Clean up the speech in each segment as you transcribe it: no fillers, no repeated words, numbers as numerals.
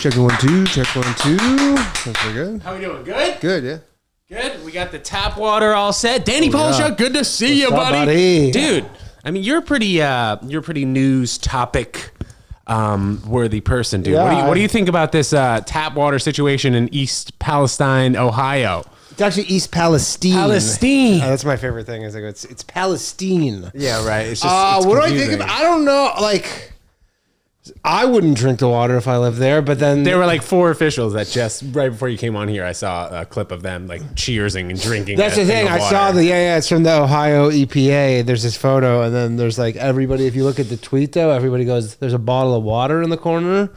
Check 1 2. Check 1 2. That's pretty good. How we doing? Good? Good, yeah. Good. We got the tap water all set. Danny Polishchuk, good to see you, What's up, buddy. buddy? Dude, I mean, you're a pretty news topic worthy person, dude. Yeah, What do you think about this tap water situation in East Palestine, Ohio? It's actually East Palestine. Palestine. That's my favorite thing. Is like it's Palestine. Yeah, right. It's just it's what do I confusing. think of? I don't know. Like, I wouldn't drink the water if I lived there, but then There were like 4 officials that just right before you came on here, I saw a clip of them like cheersing and drinking. that's the thing. I saw it's from the Ohio EPA. There's this photo, and then there's like everybody. If you look at the tweet, though, everybody goes, "There's a bottle of water in the corner."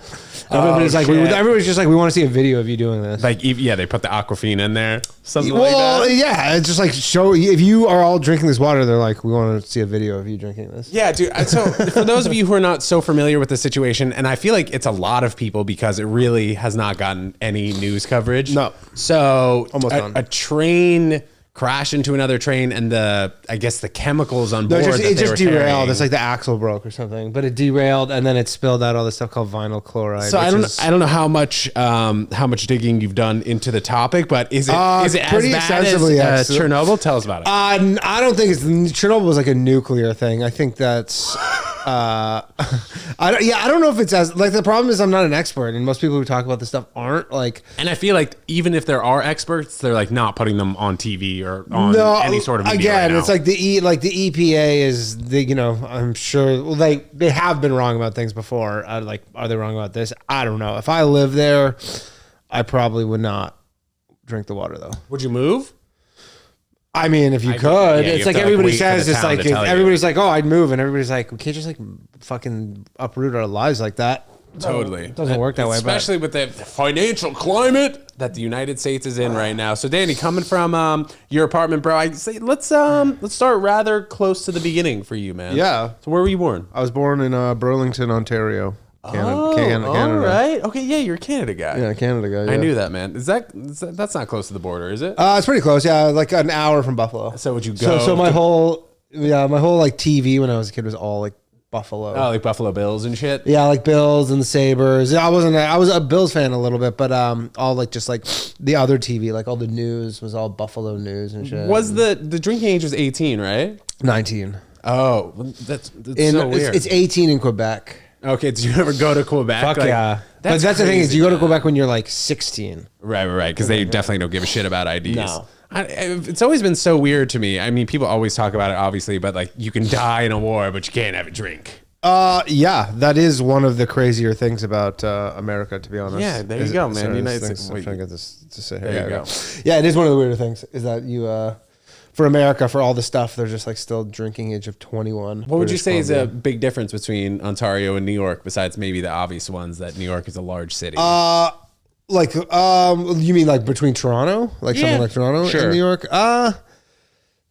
Everybody's like, everybody's just like, "We want to see a video of you doing this." Like, yeah, they put the Aquafina in there. Something like Well, that. yeah, it's just like show if you are all drinking this water, they're like, "We want to see a video of you drinking this." Yeah, dude. So for those of you who are not so familiar with the situation, and I feel like it's a lot of people because it really has not gotten any news coverage. No. So Almost none. a train crashed into another train, and I guess the chemicals on board. It just derailed. Carrying. It's like the axle broke or something, but it derailed and then it spilled out all this stuff called vinyl chloride. So I don't know how much digging you've done into the topic, but is it pretty as bad extensively, as actually. Chernobyl? Tell us about it. I don't think Chernobyl was like a nuclear thing. I think that's. I don't know if it's as like the problem is I'm not an expert, and most people who talk about this stuff aren't like. And I feel like even if there are experts, they're like not putting them on TV or on any sort of media again. right now. It's like the EPA is I'm sure they have been wrong about things before. Are they wrong about this? I don't know. If I lived there, I probably would not drink the water though. Would you move? I mean, if you could, yeah, it's you like have to, everybody wait for says, the it's town like to tell you. everybody's like, oh, I'd move, and everybody's like, we can't just like fucking uproot our lives like that. Totally. It doesn't work that way, especially with the financial climate that the United States is in right now. So, Danny, coming from your apartment, bro, I say let's start rather close to the beginning for you, man. Yeah. So, where were you born? I was born in Burlington, Ontario. Canada. All right. Okay, yeah, you're a Canada guy. Yeah, Canada guy. Yeah. I knew that, man. That's not close to the border, is it? It's pretty close. Yeah, like an hour from Buffalo. So would you go? So my whole like TV when I was a kid was all like Buffalo. Oh, like Buffalo Bills and shit. Yeah, like Bills and the Sabres. I was a Bills fan a little bit, but all like just like the other TV, like all the news was all Buffalo news and shit. Was the drinking age was 18, right? 19. Oh, that's so weird. It's 18 in Quebec. Okay, did you ever go to Quebec? Fuck Like, yeah. But that's the thing is crazy, you go to man. Quebec when you're like 16. Right, because they definitely don't give a shit about IDs. No. It's always been so weird to me. I mean, people always talk about it, obviously, but like you can die in a war, but you can't have a drink. Yeah, that is one of the crazier things about America, to be honest. Yeah, there you go, man. Sorry, United things- States- I'm trying to get this to sit here. There you Yeah, go. Yeah, it is one of the weirder things is that you, for America, for all the stuff, they're just like still drinking age of 21. What would you say is a big difference between Ontario and New York, besides maybe the obvious ones that New York is a large city? You mean like between Toronto, like something like Toronto sure. and New York?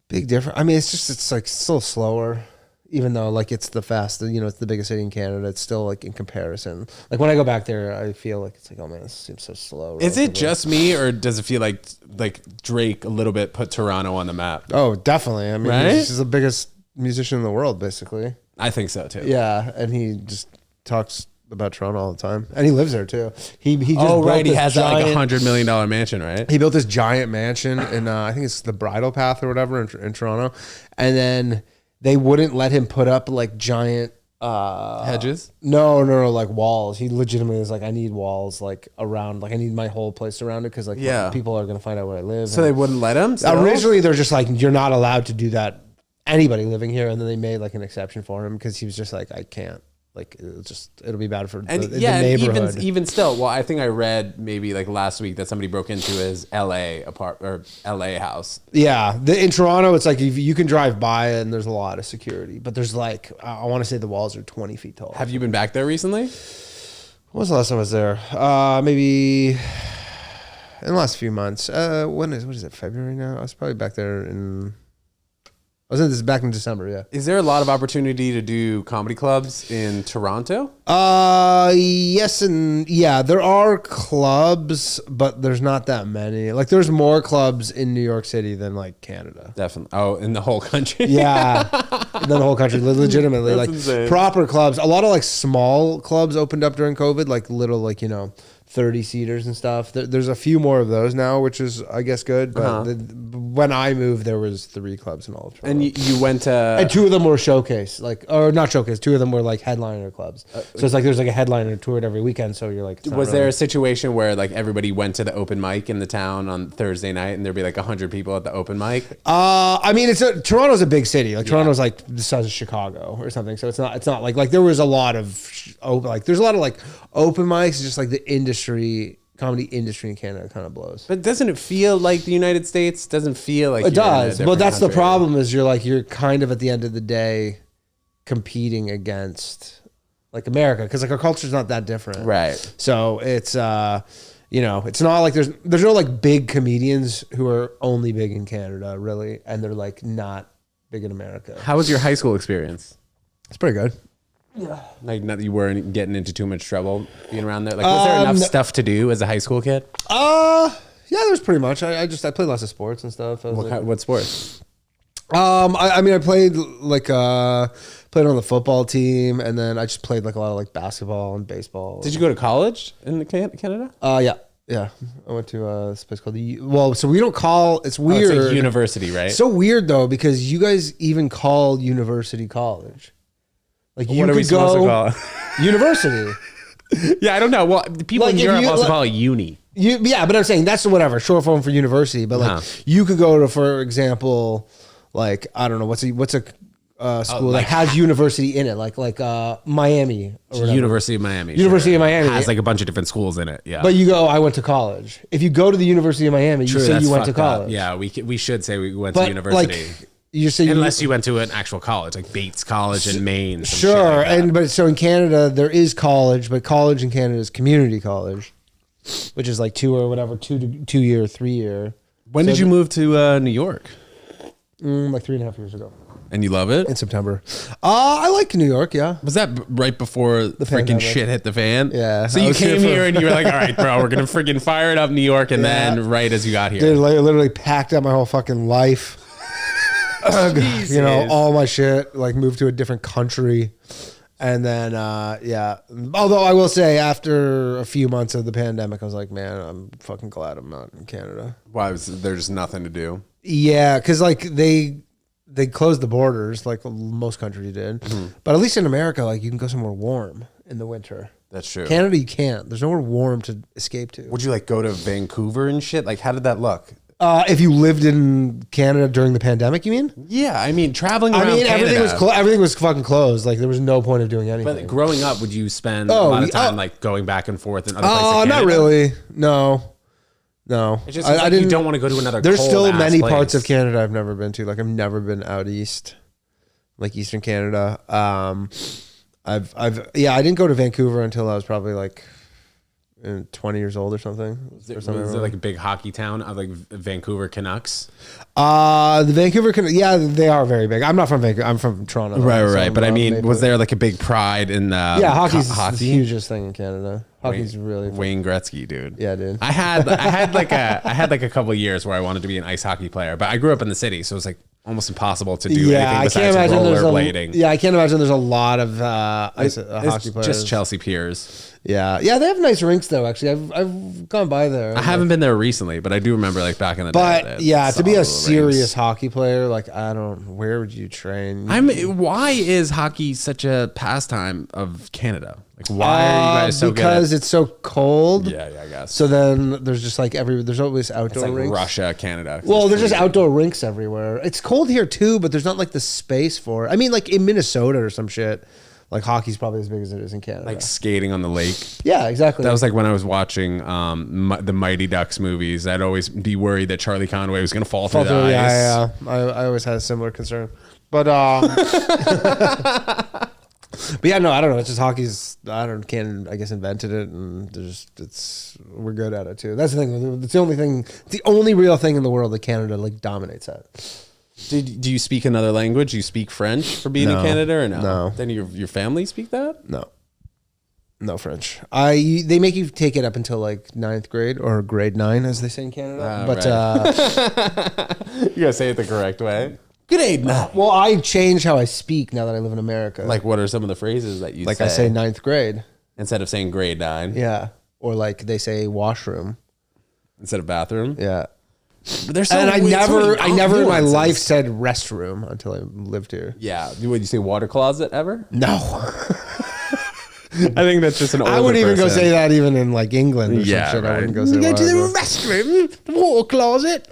Big difference. I mean, it's like still slower, even though like it's the fastest. It's the biggest city in Canada. It's still like in comparison. Like when I go back there, I feel like it's like, oh man, this seems so slow. Is it relatively. just me, or does it feel like Drake a little bit put Toronto on the map? Oh, definitely. I mean, Right? he's the biggest musician in the world, basically. I think so too. Yeah, and he just talks about Toronto all the time, and he lives there too. He just Oh, built right. He this has that like giant- $100 million mansion, right? He built this giant mansion in I think it's the Bridle Path or whatever in Toronto, and then they wouldn't let him put up like giant Hedges? No, like walls. He legitimately is like, I need walls like around, like I need my whole place surrounded because like Yeah. people are gonna find out where I live. So they wouldn't let him? still? Originally, they're just like, you're not allowed to do that. Anybody living here, and then they made like an exception for him because he was just like, I can't. Like it'll be bad for And the yeah, and neighborhood. even still, well, I think I read maybe like last week that somebody broke into his LA house. Yeah, in Toronto, it's like you can drive by and there's a lot of security, but there's like I want to say the walls are 20 feet tall. Have you been back there recently? When was the last time I was there? Maybe in the last few months. What is it? February now? I was probably back there back in December. Yeah. Is there a lot of opportunity to do comedy clubs in Toronto? Yes and yeah, there are clubs, but there's not that many. Like there's more clubs in New York City than like Canada. Definitely. Oh, in the whole country? Yeah. Than the whole country, legitimately. That's like insane. proper clubs. A lot of like small clubs opened up during COVID, like little like, 30-seaters and stuff. There's a few more of those now, which is, I guess, good. But when I moved, there was 3 clubs in all of Toronto. And you went to... And 2 of them were showcase, or not showcase. 2 of them were like headliner clubs. So it's like there's like a headliner toured every weekend. So you're like, was there a situation where like everybody went to the open mic in the town on Thursday night, and there'd be like 100 people at the open mic? I mean, Toronto's a big city. Like Toronto's like the size of Chicago or something. So it's not like there was a lot of there's a lot of like open mics. It's just like the comedy industry in Canada kind of blows. But doesn't it feel like the United States? Doesn't feel like it does. But that's country. the problem is you're kind of at the end of the day competing against like America, because like our culture's not that different. Right. So it's it's not like there's no like big comedians who are only big in Canada really, and they're like not big in America. How was your high school experience? It's pretty good. Yeah. Like you weren't getting into too much trouble being around there? Like was there enough stuff to do as a high school kid? Yeah, there was pretty much. I played lots of sports and stuff. What sports? I played played on the football team, and then I just played like a lot of like basketball and baseball. Did you go to college in Canada? Yeah. I went to this place called so we don't call, it's weird. It's like university, right? So weird though, because you guys even call university college. Like you could go university. Yeah, I don't know. Well, people in Europe also call it uni. But I'm saying that's whatever short form for university. But like you could go to, for example, like I don't know what's a school that has university in it, like Miami. Or University of Miami. University of Miami has like a bunch of different schools in it. Yeah. But you go, I went to college. If you go to the University of Miami, you say you went to college. Yeah, we should say we went to university. Like, you say unless you went to an actual college, like Bates College in Maine. Sure, like but so in Canada there is college, but college in Canada is community college, which is like 2 year, 3 year. When did you move to New York? Like 3.5 years ago. And you love it? In September. I like New York, yeah. Was that right before the freaking shit hit the fan? Yeah. So you came here and you were like, all right, bro, we're going to freaking fire it up New York. And then right as you got here. Dude, literally packed up my whole fucking life. All my shit, like moved to a different country. And then, although I will say after a few months of the pandemic, I was like, man, I'm fucking glad I'm not in Canada. Why was there just nothing to do? Yeah. Cause like they closed the borders like most countries did, but at least in America, like you can go somewhere warm in the winter. That's true. Canada, you can't. There's nowhere warm to escape to. Would you like go to Vancouver and shit? Like, how did that look? If you lived in Canada during the pandemic, you mean? Yeah, I mean traveling around Canada. Everything was fucking closed. Like there was no point of doing anything. But growing up, would you spend a lot of time like going back and forth in other places? Oh, not really. No. It's just I didn't. You don't want to go to another. There's still many place. parts of Canada I've never been to. Like I've never been out east, like Eastern Canada. I didn't go to Vancouver until I was probably like 20 years old or something. Was it like a big hockey town? Like Vancouver Canucks? The Vancouver Canucks, yeah, they are very big. I'm not from Vancouver. I'm from Toronto. Right. But I mean, was there like a big pride in hockey's the hugest thing in Canada. Hockey's really fun. Wayne Gretzky, dude. Yeah, dude. I had like a couple of years where I wanted to be an ice hockey player, but I grew up in the city, so it was like almost impossible to do anything besides rollerblading. I can't imagine there's a lot of hockey players. Just Chelsea Piers. Yeah, they have nice rinks though. Actually, I've gone by there. I haven't been there recently, but I do remember like back in the day. But yeah, to be a serious hockey player, like where would you train? Why is hockey such a pastime of Canada? Like why are you guys so good? Because it's so cold. Yeah, I guess. So then there's just like there's always outdoor it's like rinks. Russia, Canada. Well, there's just outdoor rinks everywhere. It's cold here too, but there's not like the space for it. I mean, like in Minnesota or some shit. Like hockey's probably as big as it is in Canada. Like skating on the lake. Yeah, exactly. That was like when I was watching the Mighty Ducks movies. I'd always be worried that Charlie Conway was going to fall through the ice. Yeah. I always had a similar concern. But but yeah, no, I don't know. It's just hockey's. Canada, I guess, invented it, and we're good at it too. That's the thing. It's the only real thing in the world that Canada like dominates at. Do you speak another language? Do you speak French for being in Canada or no? No. Then your family speak that? No French. They make you take it up until like 9th grade or grade 9, as they say in Canada. But you gotta say it the correct way. Grade 9. Well, I change how I speak now that I live in America. Like, what are some of the phrases that you say? Like I say 9th grade instead of saying grade 9. Yeah. or like they say washroom instead of bathroom. Yeah. But they're so And I never in my nuances. life said restroom until I lived here. Yeah. Would you say water closet ever? No. I think that's just an older I wouldn't even go person. say that even in like England or Yeah, some shit. right. I wouldn't go say Go to the restroom, the water closet.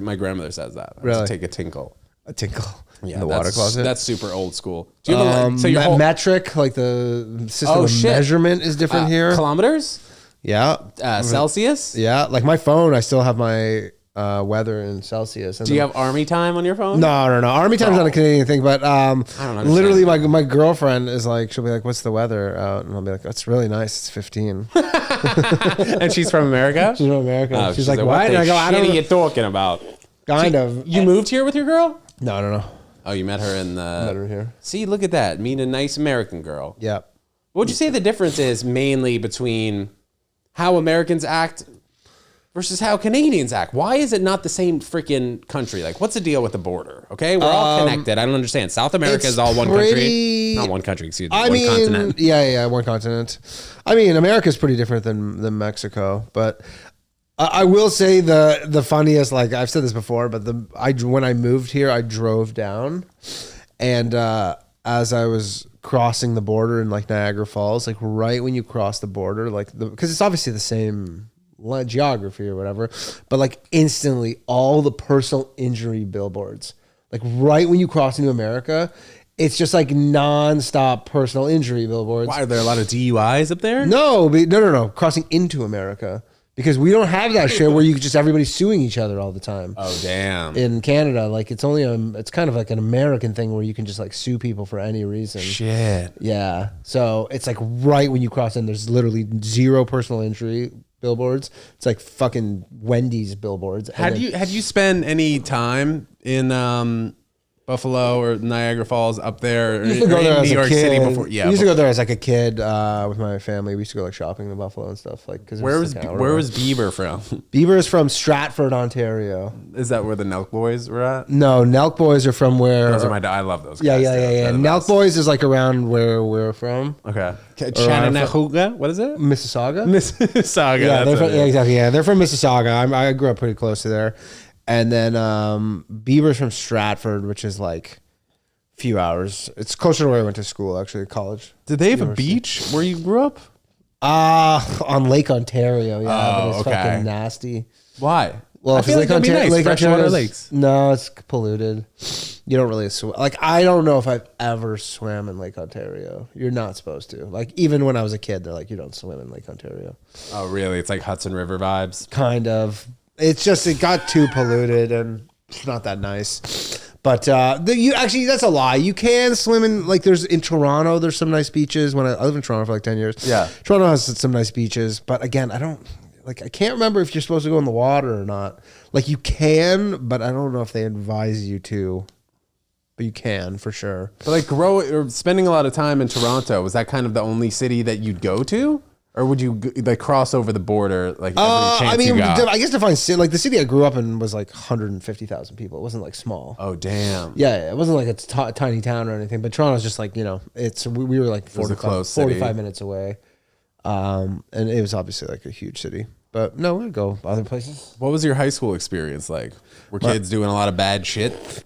My grandmother says that. Really? To take a tinkle. A tinkle Yeah, in the water closet. That's super old school. Do you have a, so your whole metric, like the system of measurement is different here. Kilometers? Yeah. Celsius? Yeah. Like my phone, I still have my weather in Celsius. And Do you have army time on your phone? No. Army time's not a Canadian thing, but understand. literally my girlfriend is like, she'll be like, "What's the weather out?" And I'll be like, "That's really nice. It's 15." And she's from America? She's from America. Oh, she's like, "What?" What And the I go, "I shit don't are know." you talking about? Kind of. You moved here with your girl? No. Oh, you met her in the... Met her here. See, look at that. Meet a nice American girl. Yeah. What would you say the difference is mainly between how Americans act versus how Canadians act? Why is it not the same freaking country? Like, what's the deal with the border? Okay, we're all connected. I don't understand. South America is all one country. Not one country, excuse me. One continent. Yeah, one continent. I mean, America's pretty different than Mexico, but I will say the funniest, like I've said this before, but when I moved here, I drove down, and as I was crossing the border in like Niagara Falls, like right when you cross the border, like because it's obviously the same geography or whatever, but like instantly all the personal injury billboards, like right when you cross into America, it's just like nonstop personal injury billboards. Why are there a lot of DUIs up there? No, crossing into America. Because we don't have that shit where everybody's suing each other all the time. Oh, damn. In Canada, like it's kind of like an American thing where you can just like sue people for any reason. Shit. Yeah. So it's like right when you cross in, there's literally zero personal injury billboards. It's like fucking Wendy's billboards. Had you spent any time in Buffalo or Niagara Falls up there, or used to go there in as New a York kid. City before? Yeah, we used to go there as like a kid with my family. We used to go like shopping in Buffalo and stuff. Like, cause Where was Bieber from? Bieber is from Stratford, Ontario. Is that where the Nelk Boys were at? No, Nelk Boys are from where. Those are I love those. Yeah. Guys, too. Nelk Boys is like around where we're from. Okay. Chattanooga. What is it? Mississauga. Mississauga. Yeah, that's exactly. Yeah, they're from Mississauga. I grew up pretty close to there, and then Bieber's from Stratford, which is like few hours. It's closer to where I went to school, actually, college. Did they have a beach where you grew up? On Lake Ontario. Yeah, but it's okay. fucking nasty. Why? Well, I if feel like that'd be nice. Lake Freshwater Ontario's- lakes. No, it's polluted. You don't really swim. Like, I don't know if I've ever swam in Lake Ontario. You're not supposed to. Like, even when I was a kid, they're like, you don't swim in Lake Ontario. Oh, really? It's like Hudson River vibes. Kind of. It's just, it got too polluted and it's not that nice. But that's a lie. You can swim in, like, in Toronto, there's some nice beaches. I lived in Toronto for like 10 years. Yeah. Toronto has some nice beaches. But again, I can't remember if you're supposed to go in the water or not. Like, you can, but I don't know if they advise you to. But you can, for sure. But like spending a lot of time in Toronto, was that kind of the only city that you'd go to? Or would you like cross over the border like every chance you got? I guess define city. Like the city I grew up in was like 150,000 people. It wasn't like small. Oh, damn. Yeah, it wasn't like a tiny town or anything. But Toronto's just like, we were like 45 minutes away. And it was obviously like a huge city. But no, we'd go other places. What was your high school experience like? Were kids doing a lot of bad shit?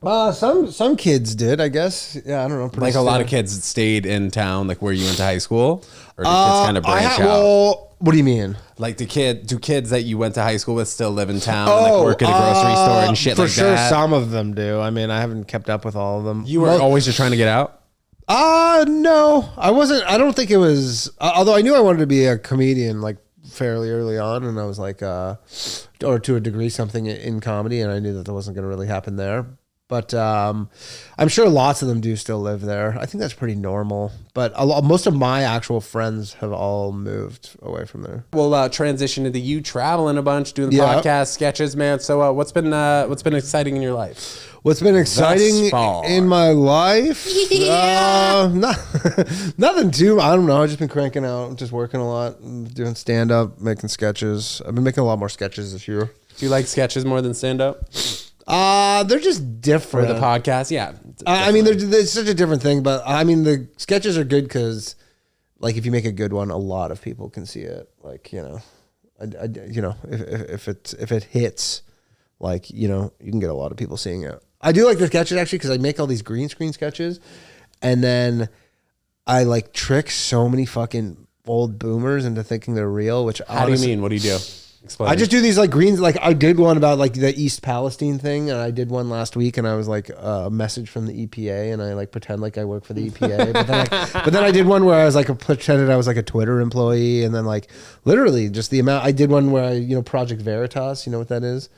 Some kids did, I guess. Yeah, I don't know. Like a lot of kids stayed in town, like where you went to high school? Or did kids kind of branch out? Well, what do you mean? Like do kids that you went to high school with still live in town and like work at a grocery store and shit like that? For sure, some of them do. I mean, I haven't kept up with all of them. You were always just trying to get out? No, I wasn't. I don't think it was. Although I knew I wanted to be a comedian, like fairly early on, and I was like, or to a degree, something in comedy, and I knew that wasn't going to really happen there. But I'm sure lots of them do still live there. I think that's pretty normal. But most of my actual friends have all moved away from there. We'll transition into you traveling a bunch, doing the podcast, sketches, man. So what's been exciting in your life? What's been exciting in my life? Nothing too. I don't know. I've just been cranking out, just working a lot, doing stand up, making sketches. I've been making a lot more sketches this year. Do you like sketches more than stand up? They're just different. For the podcast, yeah. I mean, it's such a different thing, but I mean, the sketches are good because, like if you make a good one, a lot of people can see it. Like, you know, if it hits, like, you know, you can get a lot of people seeing it. I do like the sketches actually because I make all these green screen sketches, and then I like trick so many fucking old boomers into thinking they're real. Which how do you mean? What do you do? Explain. I just do these like greens. Like I did one about like the East Palestine thing, and I did one last week, and I was like a message from the EPA, and I like pretend like I work for the EPA. but then I did one where I was like pretended I was like a Twitter employee, and then like literally just the amount. I did one where I Project Veritas. You know what that is?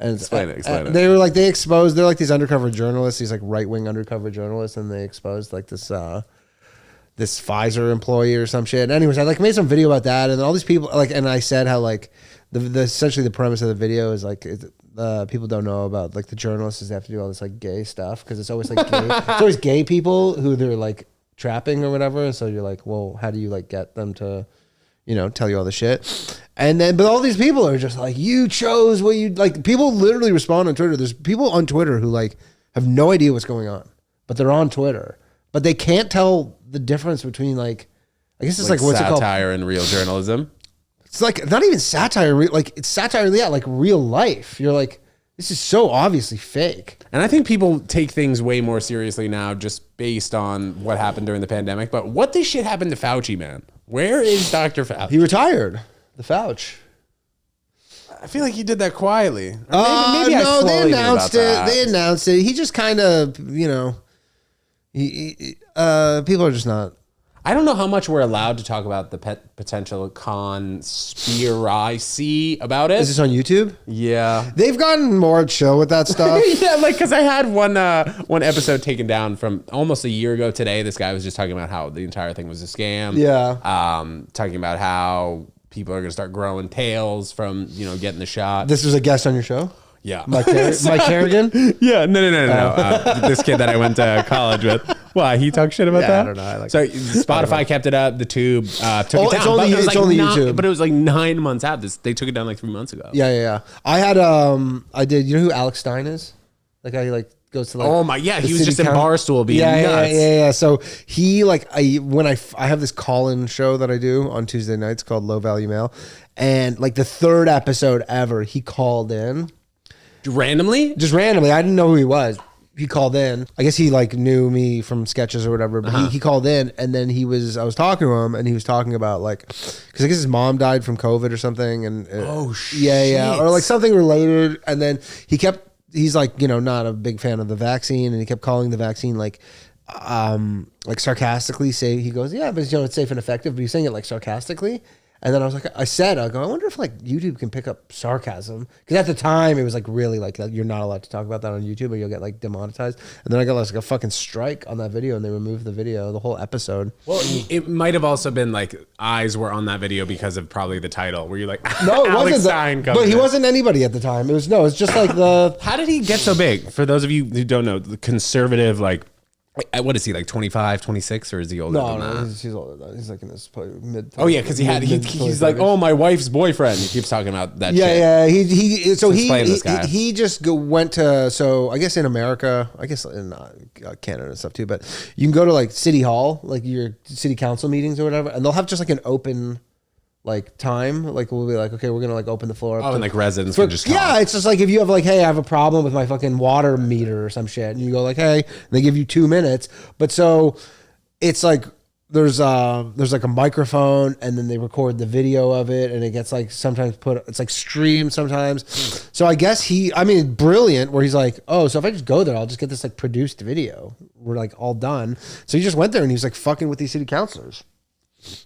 And explain it. They were like they're like these undercover journalists, these like right wing undercover journalists, and they exposed like this Pfizer employee or some shit. Anyways, I like made some video about that, and then all these people like, and I said how like the essentially the premise of the video is like people don't know about like the journalists is they have to do all this like gay stuff because it's always like gay, it's always gay people who they're like trapping or whatever. And so you're like, well, how do you like get them to tell you all the shit? And then, but all these people are just like, you chose what you like. People literally respond on Twitter. There's people on Twitter who like have no idea what's going on, but they're on Twitter, but they can't tell the difference between like, I guess it's like what's it called? Satire and real journalism. It's like not even satire, like it's satire, yeah, like real life. You're like, this is so obviously fake. And I think people take things way more seriously now just based on what happened during the pandemic. But what this shit happened to Fauci, man? Where is Dr. Fauci? He retired. The Fauci. I feel like he did that quietly. Maybe no, they announced it. They announced it. He just kind of, people are just not. I don't know how much we're allowed to talk about the potential conspiracy about it. Is this on YouTube? Yeah. They've gotten more chill with that stuff. Yeah, like, because I had one episode taken down from almost a year ago today. This guy was just talking about how the entire thing was a scam. Yeah. Talking about how people are going to start growing tails from, getting the shot. This was a guest on your show? Yeah. Mike Kerrigan? Yeah, no. This kid that I went to college with. Why? He talked shit about that? I don't know. So Spotify kept it up. The Tube took it down. It's only YouTube. But it was like 9 months out. They took it down like 3 months ago. Yeah. I did, you know who Alex Stein is? Like how he like goes to like. Oh my, yeah. He was just in Barstool being nuts. Yeah. So he like, I have this call-in show that I do on Tuesday nights called Low Value Mail. And like the third episode ever, he called in. Randomly? Just randomly. I didn't know who he was. He called in. I guess he like knew me from sketches or whatever, but he called in, and then I was talking to him, and he was talking about like, because I guess his mom died from COVID or something, and yeah, or like something related, and then he's like, not a big fan of the vaccine, and he kept calling the vaccine like sarcastically he goes, yeah, but it's safe and effective, but he's saying it like sarcastically. And then I wonder if like YouTube can pick up sarcasm, because at the time it was like really like you're not allowed to talk about that on YouTube or you'll get like demonetized. And then I got like a fucking strike on that video, and they removed the video, the whole episode. Well, it might have also been like eyes were on that video because of probably the title, where you're like, no, it Alex wasn't. Stein But he wasn't anybody at the time. It's just like the. How did he get so big? For those of you who don't know, the conservative like. What is he, like 25, 26, or is he older than that? No, he's older than that. He's like in his mid. Oh yeah, because he's like, oh, my wife's boyfriend. He keeps talking about that. Yeah, shit. Yeah. He just went to, so I guess in America, I guess in Canada and stuff too, but you can go to like City Hall, like your city council meetings or whatever, and they'll have just like an open like time, like we'll be like, okay, we're gonna like open the floor up. Oh, and like residents can just come. Yeah, it's just like if you have like, hey, I have a problem with my fucking water meter or some shit, and you go like, hey, and they give you 2 minutes. But so it's like there's like a microphone, and then they record the video of it, and it gets like sometimes it's like streamed sometimes. So I guess brilliant, where he's like, oh, so if I just go there, I'll just get this like produced video. We're like all done. So he just went there and he was like fucking with these city councilors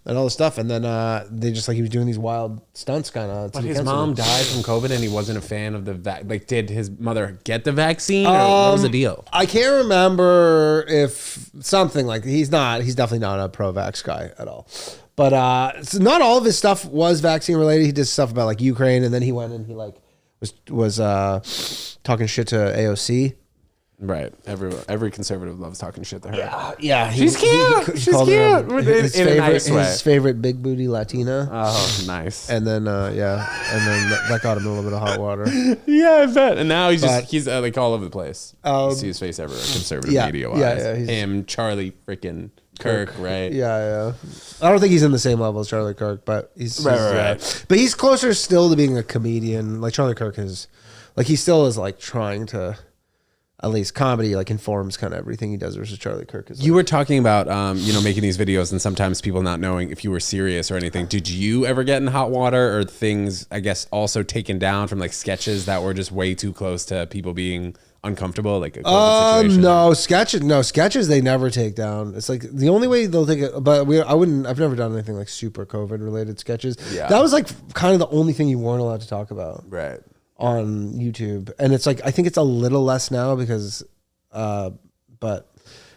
and all this stuff, and then they just like he was doing these wild stunts kind of. But his mom died from COVID, and he wasn't a fan of the like. Did his mother get the vaccine, or what was the deal? I can't remember if something like he's definitely not a pro-vax guy at all. But so not all of his stuff was vaccine related. He did stuff about like Ukraine, and then he went and he like was talking shit to AOC. Right. Every conservative loves talking shit to her. Yeah. She's cute. She's cute. In a nice way. His favorite big booty Latina. Oh, nice. And then, and then that got him in a little bit of hot water. Yeah, I bet. And now he's like all over the place. You see his face everywhere. Conservative media wise. Yeah. Him, Charlie freaking Kirk, right? Yeah. I don't think he's in the same level as Charlie Kirk, but he's Right. But he's closer still to being a comedian. Like Charlie Kirk is, like he still is like trying to, at least comedy like informs kind of everything he does. Versus Charlie Kirk is. You were talking about making these videos and sometimes people not knowing if you were serious or anything. Did you ever get in hot water or things? I guess also taken down from like sketches that were just way too close to people being uncomfortable, like a COVID situation? No sketches they never take down. It's like the only way they'll take it, but I've never done anything like super COVID related sketches. Yeah. That was like kind of the only thing you weren't allowed to talk about Right. on YouTube. And it's like, I think it's a little less now because, but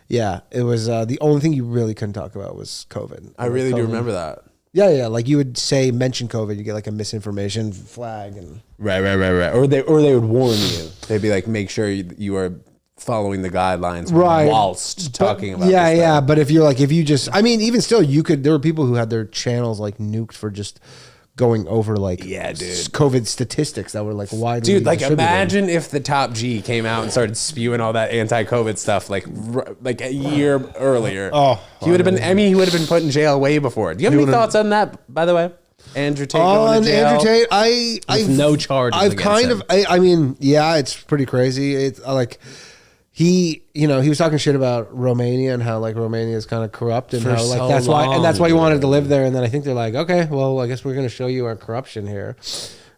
yeah, it was the only thing you really couldn't talk about was COVID. I really COVID. do remember that. Yeah. Like you would say, mention COVID, you get like a misinformation flag and. Right. Or they would warn you. They'd be like, make sure you are following the guidelines whilst talking about Yeah, this yeah. thing. But if you're like, even still, there were people who had their channels like nuked for just going over like COVID statistics that were like widely Dude, like distributed. imagine if the top G came out and started spewing all that anti-COVID stuff like a year earlier. Oh, he would have been. I mean, he would have been put in jail way before. Do you have any thoughts on that? By the way, Andrew Tate going to jail. Andrew Tate, I've no charges. I've kind of. I mean, yeah, it's pretty crazy. It's like. He was talking shit about Romania and how like Romania is kind of corrupt and how like that's why he wanted to live there. And then I think they're like, okay, well, I guess we're going to show you our corruption here,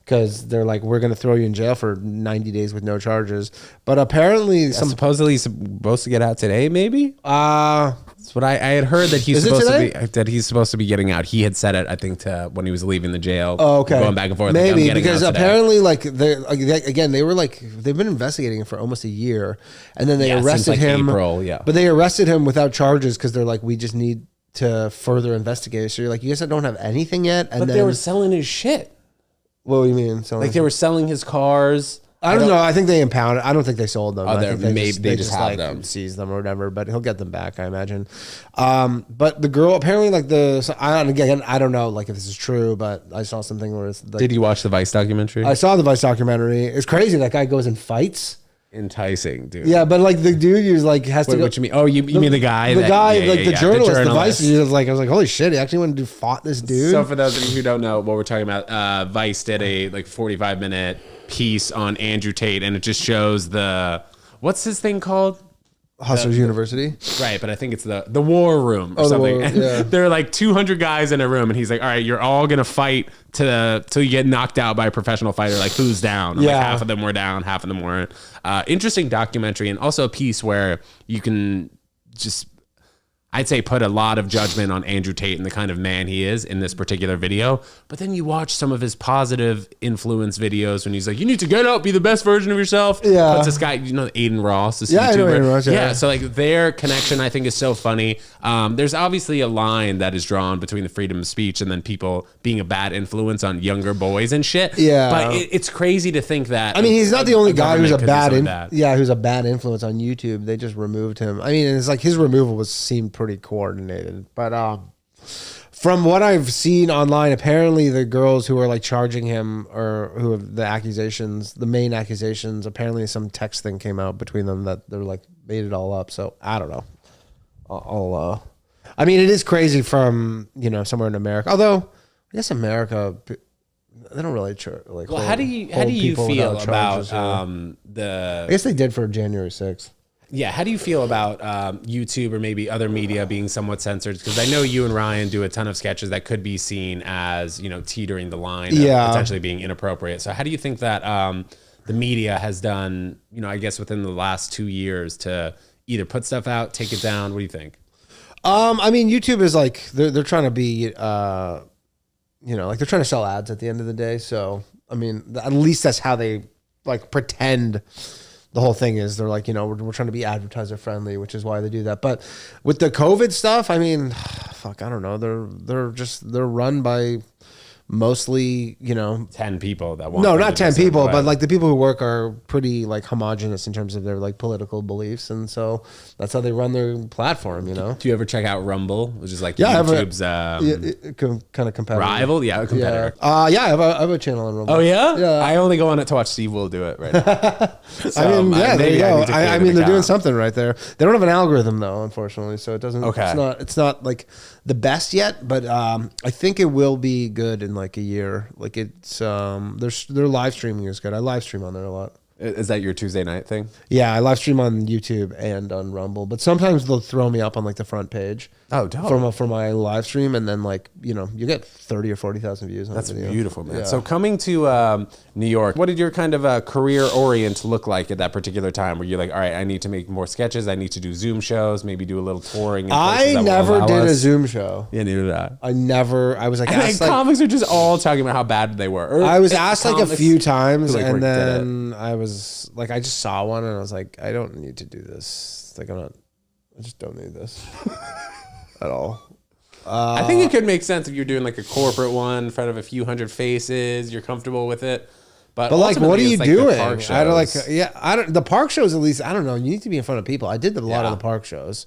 because they're like, we're going to throw you in jail for 90 days with no charges. But apparently, supposedly he's supposed to get out today. Maybe. That's what I had heard, that he's supposed to be getting out. He had said it, I think, to when he was leaving the jail. Oh, okay. Going back and forth. Maybe like, because apparently, like they were like they've been investigating him for almost a year, and then they arrested him. April, but they arrested him without charges because they're like, we just need to further investigate. So you're like, you guys don't have anything yet, and but they were selling his shit. What do you mean? Like they were selling his cars. I don't know. I think they impounded. I don't think they sold them. I think they just have like them, seized them or whatever. But he'll get them back, I imagine. But the girl apparently like I don't know like if this is true, but I saw something where it's like, did you watch the Vice documentary? I saw the Vice documentary. It's crazy. That guy goes and fights. Enticing, dude. Yeah, but like the dude who's like has to go. What you mean? Oh, you mean the guy? The journalist. The Vice. I was like, holy shit! He actually went to fought this dude. So for those of you who don't know what we're talking about, Vice did a 45-minute piece on Andrew Tate, and it just shows what's his thing called? Hustlers University. Right, but I think it's the war room or something. There are like 200 guys in a room, and he's like, all right, you're all going to fight till you get knocked out by a professional fighter. Like, who's down? And like half of them were down, half of them weren't. Interesting documentary, and also a piece where you can just, I'd say, put a lot of judgment on Andrew Tate and the kind of man he is in this particular video. But then you watch some of his positive influence videos when he's like, you need to get out, be the best version of yourself. Yeah. Puts this guy, Aiden Ross, this YouTuber. I know Aiden Ross, yeah. So like their connection, I think, is so funny. There's obviously a line that is drawn between the freedom of speech and then people being a bad influence on younger boys and shit. Yeah. But it's crazy to think that. I mean, he's not the only guy who's a bad influence on YouTube. They just removed him. I mean, it's like his removal seemed pretty coordinated, but from what I've seen online, apparently the girls who are like charging him or who have the main accusations, apparently some text thing came out between them that they're like made it all up. So I don't know. I mean, it is crazy from somewhere in America. Although I guess America, they don't really like. Well, how do you feel about I guess they did for January 6th. Yeah, how do you feel about YouTube or maybe other media being somewhat censored? Because I know you and Ryan do a ton of sketches that could be seen as, teetering the line of potentially being inappropriate. So how do you think that the media has done, I guess within the last 2 years to either put stuff out, take it down? What do you think? I mean, YouTube is like, they're trying to be, like they're trying to sell ads at the end of the day. So, I mean, at least that's how they like pretend. The whole thing is they're like, we're trying to be advertiser friendly, which is why they do that. But with the COVID stuff, I mean, fuck, I don't know. They're run by mostly, you know, 10 people that want. no, them not to 10 be certain people, way. but like the people who work are pretty like homogenous in terms of their like political beliefs. And so that's how they run their platform, you know? Do you ever check out Rumble, which is like YouTube's YouTube's kind of competitor. rival? Yeah, competitor. Yeah, I have a channel on Rumble. Oh yeah? Yeah. I only go on it to watch Steve Will do it right now. So, I mean, yeah, there you maybe go. need to create I an mean, they're doing account. something right there. They don't have an algorithm though, unfortunately, so it doesn't. Okay. It's not like the best yet, but I think it will be good in like a year. Like it's their live streaming is good. I live stream on there a lot. Is that your Tuesday night thing? Yeah, I live stream on YouTube and on Rumble, but sometimes they'll throw me up on like the front page. Oh, dope. For my live stream, and then like you get 30 or 40,000 views on That's the video. beautiful, man. Yeah. So coming to New York, what did your kind of career orient look like at that particular time? Were you like, all right, I need to make more sketches, I need to do Zoom shows, maybe do a little touring? In places I that will never allow did a us? Zoom show. Yeah, neither did I. I was like And asked like, comics are just all talking about how bad they were. Or I was asked like a comics few times, who, like, and did it. then I was like, I just saw one, and I was like, I don't need to do this. Like, I just don't need this at all. I think it could make sense if you're doing like a corporate one in front of a few hundred faces. You're comfortable with it, but But like, what are ultimately, you it's like the doing? park I don't like, shows. yeah, I don't. The park shows, at least, I don't know. You need to be in front of people. I did a lot of Yeah. the park shows,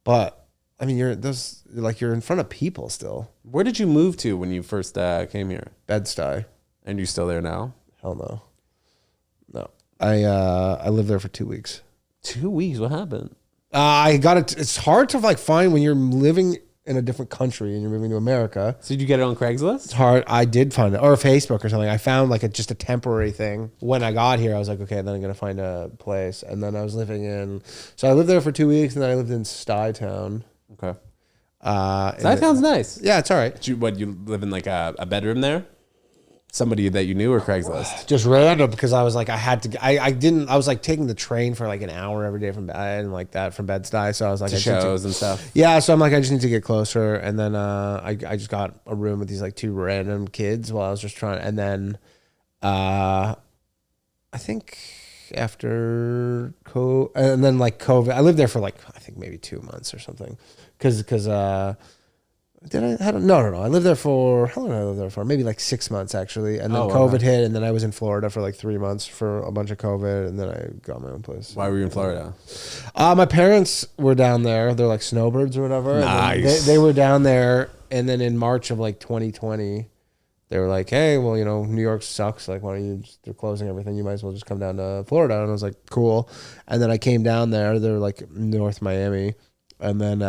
but I mean, you're in front of people still. Where did you move to when you first came here? Bed-Stuy. And you still there now? Hell no, no. I lived there for 2 weeks. 2 weeks. What happened? I got it. It's hard to like find when you're living in a different country and you're moving to America. So did you get it on Craigslist? It's hard. I did find it, or Facebook or something. I found like just a temporary thing. When I got here, I was like, okay, then I'm gonna find a place. And then I was living in. So I lived there for 2 weeks, and then I lived in Stuytown. Okay. That sounds nice. Yeah, it's all right. Did you live in like a bedroom there? Somebody that you knew or Craigslist? Just random because I was like, I was like taking the train for like an hour every day from and like that from Bed-Stuy. So I was like, To shows and stuff. yeah. So I'm like, I just need to get closer. And then I just got a room with these like two random kids while I was just trying. And then I think after COVID, I lived there for like, I think maybe 2 months or something. Cause no. I lived there for, how long did I live there for? Maybe like 6 months actually. And then COVID hit, and then I was in Florida for like 3 months for a bunch of COVID, and then I got my own place. Why were you in Florida? My parents were down there. They're like snowbirds or whatever. Nice. And then they were down there, and then in March of like 2020, they were like, hey, well, New York sucks. Like, why don't you they're closing everything. You might as well just come down to Florida. And I was like, cool. And then I came down there. They're like North Miami. And then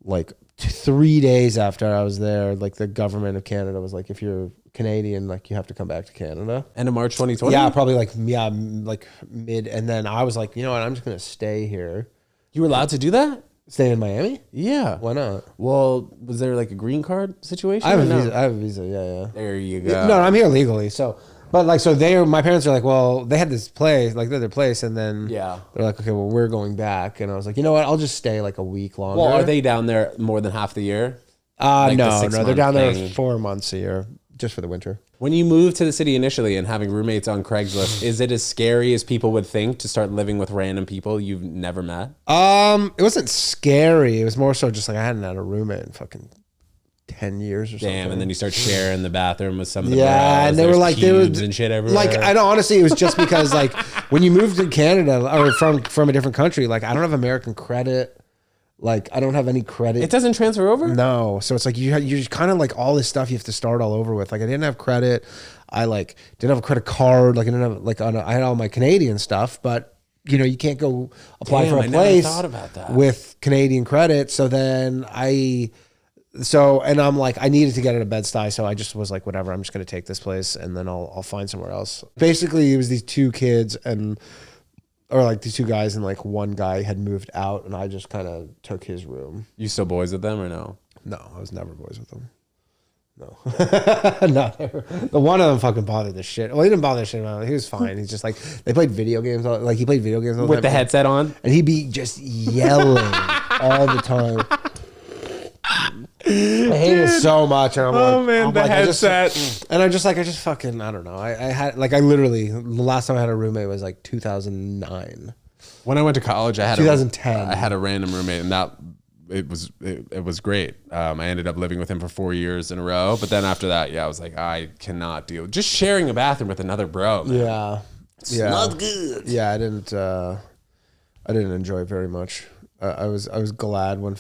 like 3 days after I was there, like the government of Canada was like, if you're Canadian, like you have to come back to Canada. End of March 2020? Yeah, probably like mid. And then I was like, you know what? I'm just going to stay here. You were allowed to do that? Stay in Miami? Yeah. Why not? Well, was there like a green card situation? I have or a no? visa. I have a visa. Yeah. There you go. No, I'm here legally. So, but like, so my parents are like, well, they had this place, like their place, and then Yeah. they're like, okay, well, we're going back, and I was like, you know what? I'll just stay like a week longer. Well, are they down there more than half the year? No, the they're 6 month down there thing? 4 months a year, just for the winter. When you moved to the city initially and having roommates on Craigslist, is it as scary as people would think to start living with random people you've never met? It wasn't scary. It was more so just like I hadn't had a roommate in fucking 10 years or something. Damn, and then you start sharing the bathroom with some of the Yeah, bros. and they were There's like, cubes and shit everywhere. Like, I know, honestly, it was just because like when you move to Canada or from a different country, like I don't have American credit. Like I don't have any credit. It doesn't transfer over? No, so it's like you're kind of like all this stuff you have to start all over with. Like I didn't have credit. I like didn't have a credit card. Like I didn't have like I had all my Canadian stuff, but you can't go apply for a I never place thought about that. with Canadian credit. So then and I'm like, I needed to get out of Bed-Stuy, so I just was like, whatever, I'm just gonna take this place and then I'll find somewhere else. Basically, it was these two kids or like these two guys, and like one guy had moved out, and I just kind of took his room. You still boys with them or no? No, I was never boys with them. No, not ever. The one of them fucking bothered the shit. Well, he didn't bother the shit about it. He was fine. He's just like they played video games. Like he played video games all the With time. the headset on? and he'd be just yelling all the time. I hate it so much. And I'm like, I just fucking, I don't know. I had like, I literally, the last time I had a roommate was like 2009. When I went to college, I had 2010. I had a random roommate, and that it was great. I ended up living with him for 4 years in a row. But then after that, I was like, I cannot deal. Just sharing a bathroom with another bro, man. Yeah. It's not good. Yeah, I didn't enjoy it very much. I was glad when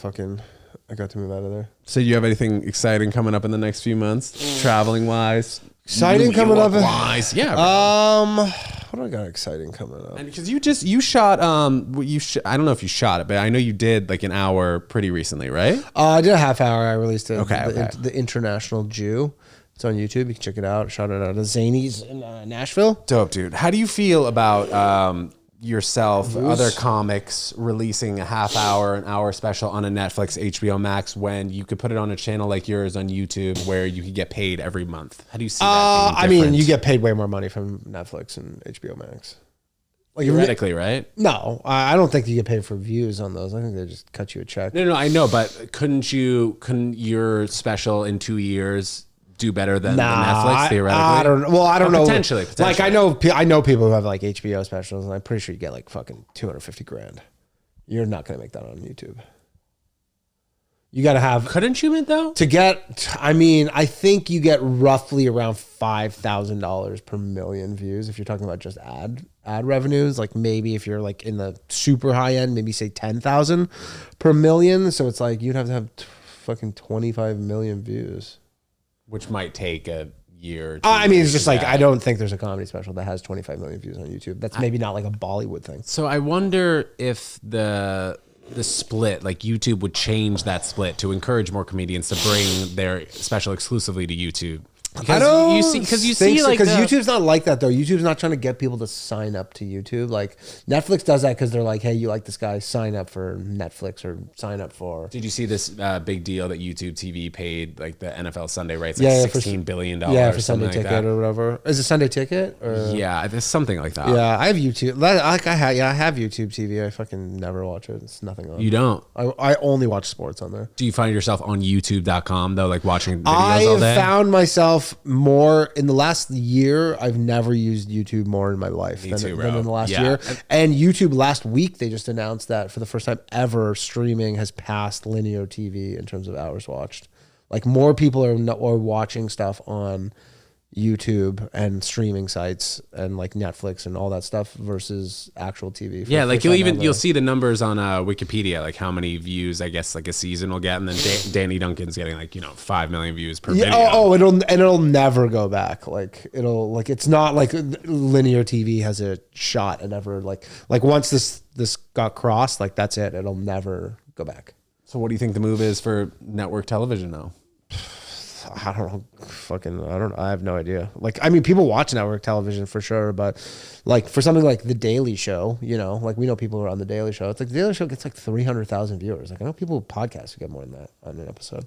I got to move out of there. So you have anything exciting coming up in the next few months, traveling wise? Exciting coming up wise, yeah. What do I got exciting coming up? And because you shot I don't know if you shot it, but I know you did like an hour pretty recently, right? I did a half hour. I released it. Okay. The International Jew. It's on YouTube. You can check it out. Shot it out of Zany's in Nashville. Dope, dude. How do you feel about yourself, other comics releasing a half hour, an hour special on a Netflix, HBO Max, when you could put it on a channel like yours on YouTube where you could get paid every month? How do you see that being different? you get paid way more money from Netflix and HBO Max. Like theoretically, right? No, I don't think you get paid for views on those. I think they just cut you a check. No, I know, but couldn't your special in 2 years do better than Netflix theoretically? I don't know. Potentially. Like I know people who have like HBO specials, and I'm pretty sure you get like fucking $250,000. You're not gonna make that on YouTube. You got to have. Couldn't you, though? To get, I think you get roughly around $5,000 per million views if you're talking about just ad revenues. Like maybe if you're like in the super high end, maybe say 10,000 per million. So it's like you'd have to have fucking 25 million views. Which might take a year. It's just like, I don't think there's a comedy special that has 25 million views on YouTube. That's maybe not like a Bollywood thing. So I wonder if the split, like YouTube would change that split to encourage more comedians to bring their special exclusively to YouTube. Because YouTube's not like that though. YouTube's not trying to get people to sign up to YouTube. Like Netflix does that because they're like, hey, you like this guy, sign up for Netflix or sign up for. Did you see this big deal that YouTube TV paid like the NFL Sunday rights, like $16 billion? Yeah, for Sunday Ticket or whatever. Is it Sunday Ticket? Or? Yeah, there's something like that. Yeah, I have YouTube. I have YouTube TV. I fucking never watch it. It's nothing on. You don't? I only watch sports on there. Do you find yourself on YouTube.com though, like watching videos all day? I found myself more in the last year. I've never used YouTube more in my life than in the last year. And YouTube last week, they just announced that for the first time ever, streaming has passed linear TV in terms of hours watched. Like more people are watching stuff on YouTube and streaming sites and like Netflix and all that stuff versus actual TV. Yeah, like you'll see the numbers on Wikipedia, like how many views I guess like a season will get, and then Danny Duncan's getting like 5 million views per video. It'll never go back. Like it's not like linear TV has a shot and ever like once this got crossed, like that's it. It'll never go back. So what do you think the move is for network television now? I don't know. I have no idea. Like, people watch network television for sure, but like for something like The Daily Show, like we know people who are on The Daily Show. It's like The Daily Show gets like 300,000 viewers. Like I know people with podcasts who get more than that on an episode.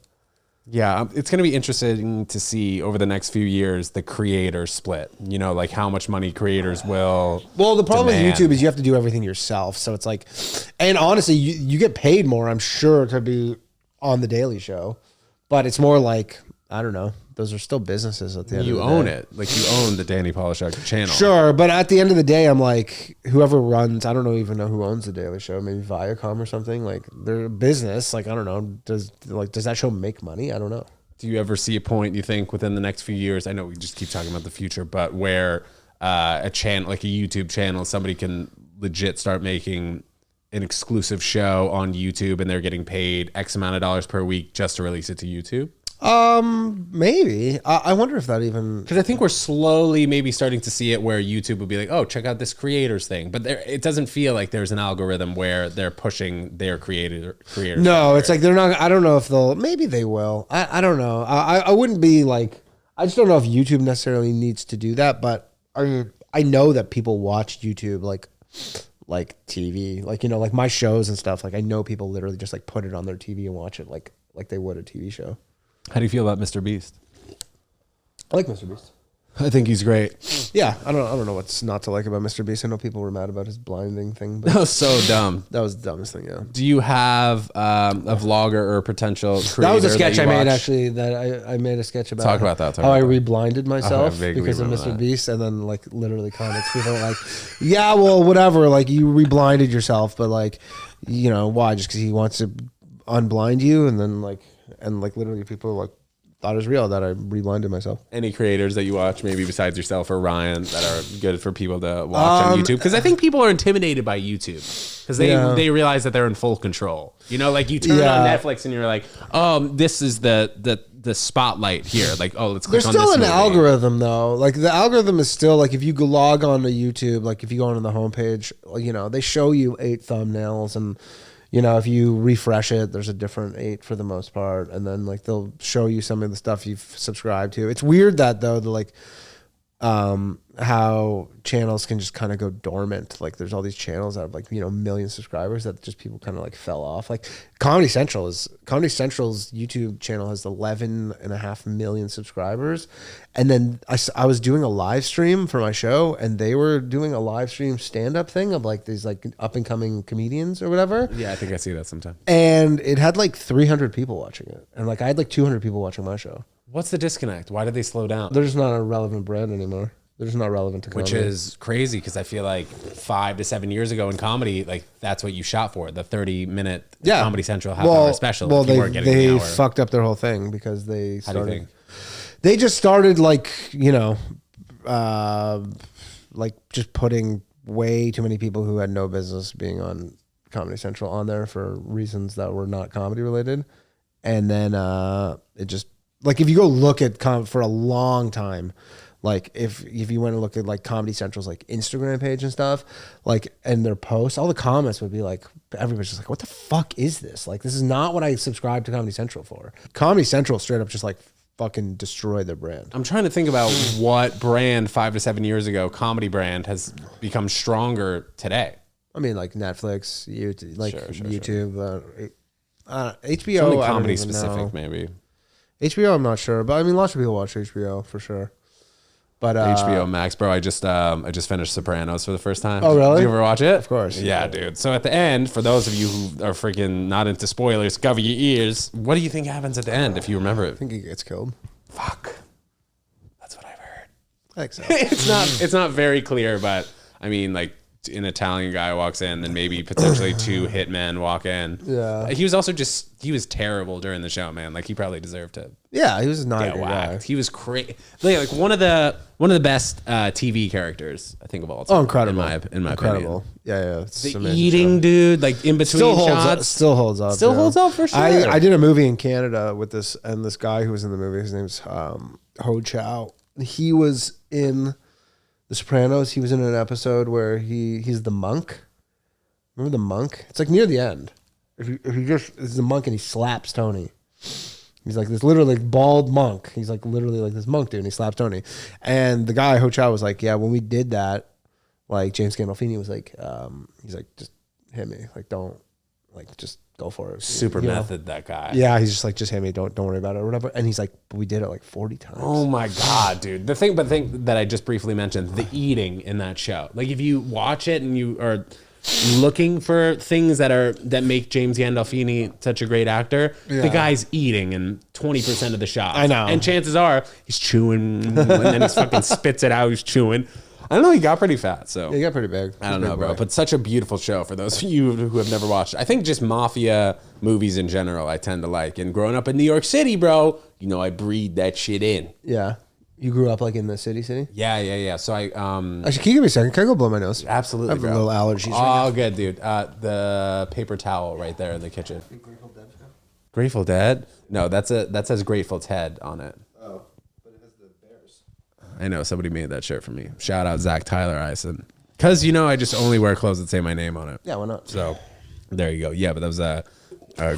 Yeah, it's going to be interesting to see over the next few years the creator split. Like how much money creators will. Well, the problem with YouTube is you have to do everything yourself. So it's like, and honestly, you get paid more, I'm sure, to be on The Daily Show, but it's more like, I don't know. Those are still businesses at the end of the day. You own it. Like you own the Danny Polishchuk channel. Sure, but at the end of the day, I'm like, whoever runs, I don't even know who owns The Daily Show. Maybe Viacom or something. Like they're a business. Like, I don't know. Does that show make money? I don't know. Do you ever see a point, you think, within the next few years? I know we just keep talking about the future, but where a channel, like a YouTube channel, somebody can legit start making an exclusive show on YouTube and they're getting paid X amount of dollars per week just to release it to YouTube? Maybe. I wonder if that even, because I think we're slowly maybe starting to see it where YouTube will be like, oh, check out this creators thing, but it doesn't feel like there's an algorithm where they're pushing their creators. No, it's like they're not. I don't know if maybe they will. I don't know. I wouldn't be like, I just don't know if YouTube necessarily needs to do that, but I know that people watch YouTube like TV, like my shows and stuff. Like I know people literally just like put it on their TV and watch it like they would a TV show. How do you feel about Mr. Beast? I like Mr. Beast. I think he's great. Yeah, I don't know what's not to like about Mr. Beast. I know people were mad about his blinding thing. But that was so dumb. That was the dumbest thing, yeah. Do you have a vlogger or potential creator? That was a sketch I made, actually, that I made a sketch about. Talk about that. How I re-blinded myself because of Mr. Beast, and then like literally comments, people are like, yeah, well, whatever, like you re-blinded yourself, but like, why? Just because he wants to unblind you, and then like literally people like thought it was real that I reblinded myself. Any creators that you watch, maybe besides yourself or Ryan, that are good for people to watch on YouTube? Because I think people are intimidated by YouTube because they realize that they're in full control. You know, like you turn on Netflix and you're like, oh, this is the spotlight here. Like, oh, let's click on this. There's still an movie. algorithm though. Like the algorithm is still like if you log on to YouTube, like if you go onto the homepage, you know, they show you 8 thumbnails and. You know, if you refresh it, there's a different 8 for the most part. And then, like, they'll show you some of the stuff you've subscribed to. It's weird that, though, how channels can just kind of go dormant. Like, there's all these channels that have, like, you know, million subscribers that just people kind of, like, fell off. Like, Comedy Central's YouTube channel has 11.5 million subscribers. And then I was doing a live stream for my show, and they were doing a live stream stand-up thing of, like, these, like, up-and-coming comedians or whatever. Yeah, I think I see that sometime. And it had, like, 300 people watching it. And, like, I had, like, 200 people watching my show. What's the disconnect? Why did they slow down? They're just not a relevant brand anymore. They're just not relevant to comedy. Which is crazy because I feel like 5 to 7 years ago in comedy, like that's what you shot for, the 30-minute Comedy Central half-hour special. Well, they fucked up their whole thing because they started. How do you think? They just started like, you know, like just putting way too many people who had no business being on Comedy Central on there for reasons that were not comedy related. And then it just, like if you go look at for a long time, like if you went and look at like Comedy Central's like Instagram page and stuff, like and their posts, all the comments would be like, everybody's just like, what the fuck is this? Like, this is not what I subscribed to Comedy Central for. Comedy Central straight up just like fucking destroyed their brand. I'm trying to think about what brand 5 to 7 years ago, comedy brand, has become stronger today. I mean, like Netflix, YouTube, like YouTube, HBO. Something comedy specific, maybe. HBO, I'm not sure, but I mean, lots of people watch HBO for sure. But HBO Max, bro. I just finished Sopranos for the first time. Oh, really? Did you ever watch it? Of course. Yeah, dude. So at the end, for those of you who are freaking not into spoilers, cover your ears. What do you think happens at the end, if you remember it? I think he gets killed. Fuck. That's what I've heard. I think so. It's not very clear, but I mean, like, an Italian guy walks in, then maybe potentially 2 hitmen walk in. Yeah. He was also he was terrible during the show, man. Like, he probably deserved to. Yeah, he was not a get good whacked. guy. He was crazy. Like one of the best TV characters I think of all time. Oh, incredible! In my opinion. Yeah. It's The amazing eating show. dude, like in between Still holds shots, up. Still holds up. Still holds up for sure. I did a movie in Canada with this guy who was in the movie. His name's Ho Chow. He was in The Sopranos. He was in an episode where he's the monk. Remember the monk? It's like near the end. If he just is the monk and he slaps Tony. He's like this literally bald monk. He's like literally like this monk dude, and he slaps Tony. And the guy Ho Chow was like, yeah, when we did that, like James Gandolfini was like, he's like, just hit me, like don't, like just go for it. Super method, that guy. Yeah, he's just like, just hit me, don't worry about it or whatever. And he's like, but we did it like 40 times. Oh my god, dude. The thing that I just briefly mentioned, the eating in that show. Like if you watch it and you are looking for things that make James Gandolfini such a great actor, the guy's eating in 20% of the shots. I know. And chances are he's chewing and then he fucking spits it out, he's chewing. I don't know, he got pretty fat, so. Yeah, he got pretty big. I don't know, bro. But such a beautiful show for those of you who have never watched it. I think just mafia movies in general I tend to like. And growing up in New York City, bro, you know I breathe that shit in. Yeah. You grew up like in the city? Yeah. So I Actually, can you give me a second? Can I go blow my nose? absolutely, I have bro. a little allergies. Oh, good, dude. The paper towel right there in the kitchen. Grateful Dead? No, that says Grateful Ted on it. Oh, but it has the bears. I know somebody made that shirt for me. Shout out Zach Tyler Eisen. Because I just only wear clothes that say my name on it. Yeah, why not? So there you go. Yeah, but that was a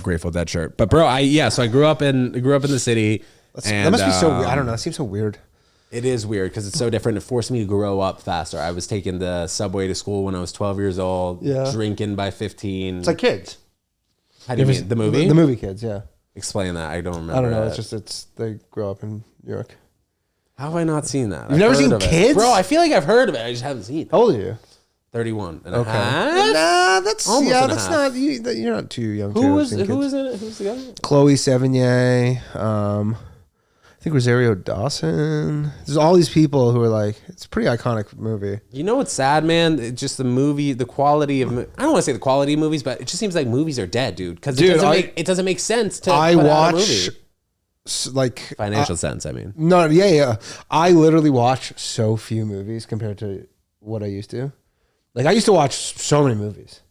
Grateful Dead shirt. But bro, so I grew up in the city. That must be so weird. I don't know. That seems so weird. It is weird because it's so different. It forced me to grow up faster. I was taking the subway to school when I was 12 years old, drinking by 15. It's like Kids. How do you mean? The movie? The movie Kids, yeah. Explain that. I don't remember. I don't know. That. They grow up in New York. How have I not seen that? You've never seen Kids? Bro, I feel like I've heard of it. I just haven't seen it. How old are you? 31 and Okay. a half? Nah, that's Almost and a half. not you're not too young. Who was in it? Who's the guy? Chloe Sevigny, I think Rosario Dawson. There's all these people who are like, it's a pretty iconic movie. You know what's sad, man? It's just the movie, the quality of. I don't want to say the quality of movies, but it just seems like movies are dead, dude. Because it doesn't make sense to. I put out a watch movie. Like Financial sense. I mean, no, yeah. I literally watch so few movies compared to what I used to. Like I used to watch so many movies.